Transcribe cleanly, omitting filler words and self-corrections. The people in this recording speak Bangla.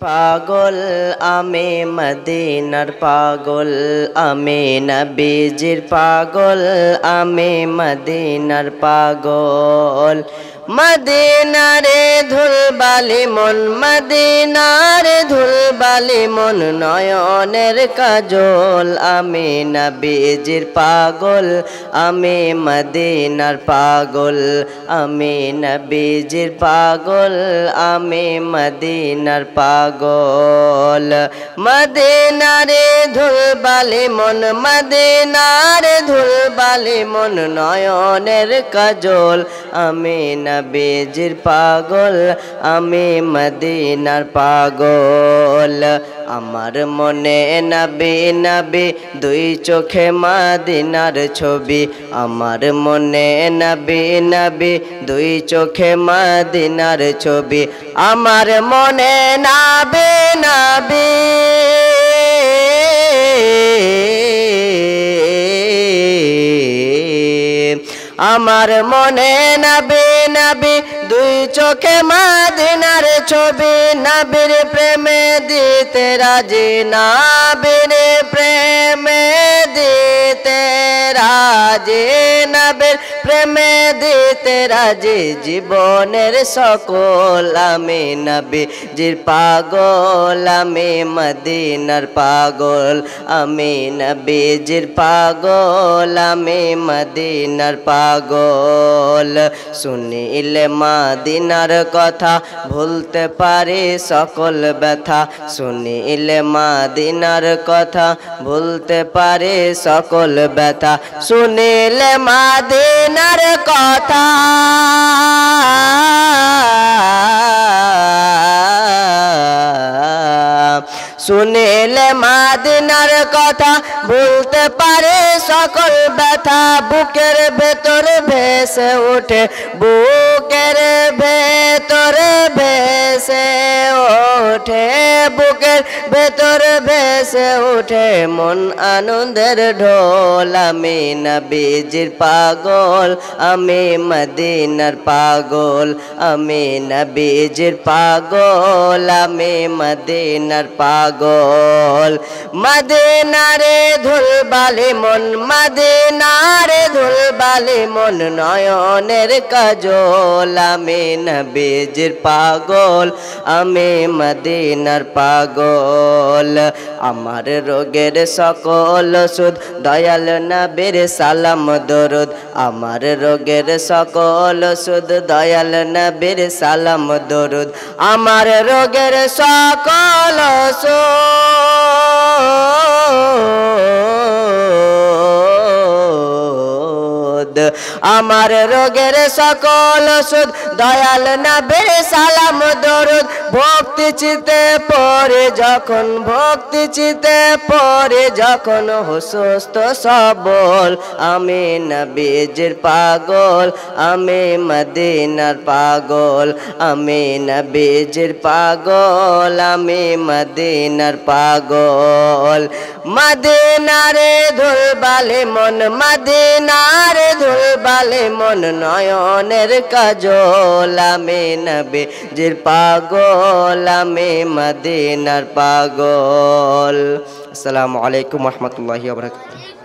পাগল আমি মদিনার পাগল আমি নবীজির পাগল আমি মদিনার পাগল মদিনারে ধুলবালি মন মদিনারে ধুলবালি মন নয়নের কাজল আমি নবীজির পাগল আমি মদিনার পাগল আমি নবীজির পাগল আমি মদিনার পাগল মদিনারে ধুলবালি মন মদিনারে ধুলবালি মন নয়নের কাজল আমি নবীজির পাগল আমি মদিনার পাগল আমার মনে নবী নবী দুই চোখে মদিনার ছবি আমার মনে নবী নবী দুই চোখে মদিনার ছবি আমার মনে নবী নবী আমার মনে নবী নবী দুই চোখে মদিনার ছবি নবীর প্রেমে দিতে রাজি নবীর প্রেমে দিতে রাজি নবীর প্রেমে দিতে রাজি জীবনের সকল আমি নবীজির পাগল আমি মদিনার পাগল আমি নবীজির পাগল আমি মদিনার পাগল শুনিলে মদিনার কথা ভুলতে পারি সকল ব্যথা শুনিলে মদিনার কথা ভুলতে পারি সকল ব্যথা শুনিলে মদিনার কথা শুনিলে মদিনার কথা ভুলতে পারে সকল ব্যথা বুকের ভেতর ভেসে ওঠে বুকের ভেতর ভেসে ওঠে বুকের ভেতর ভেসে ওঠে মন আনন্দের ঢোল আমি নবীজির পাগল আমি মদিনার পাগল আমি নবীজির পাগল আমি মদিনার পাগল মদিনারে ধুলবালি মন মদিনারে ধুলবালি মন নয়নের কাজল আমি নবীজির পাগল আমি মদিনার পাগল আমার রোগের সকল ওষুধ দয়াল নবীর সালাম দরুদ আমার রোগের সকল ওষুধ দয়াল নবীর সালাম দরুদ আমার রোগের সকল ওষুধ আমার রোগের সকল ওষুধ দয়াল নবীর সালাম দরুদ ভক্তি চিতে পড়ে যখন ভক্তি চিতে পড়ে যখন সুস্থ সবল আমি নবীজির পাগল আমি মদিনার পাগল আমি নবীজির পাগল আমি মদিনার পাগল মদিনারে ধুলবালি মন মদিনারে ধুলবালি মন নয়নের কাজল আমি নবীজির পাগল আমি মদিনার পাগল আসসালামু আলাইকুম ওয়া রাহমাতুল্লাহি ওয়া বারাকাতুহু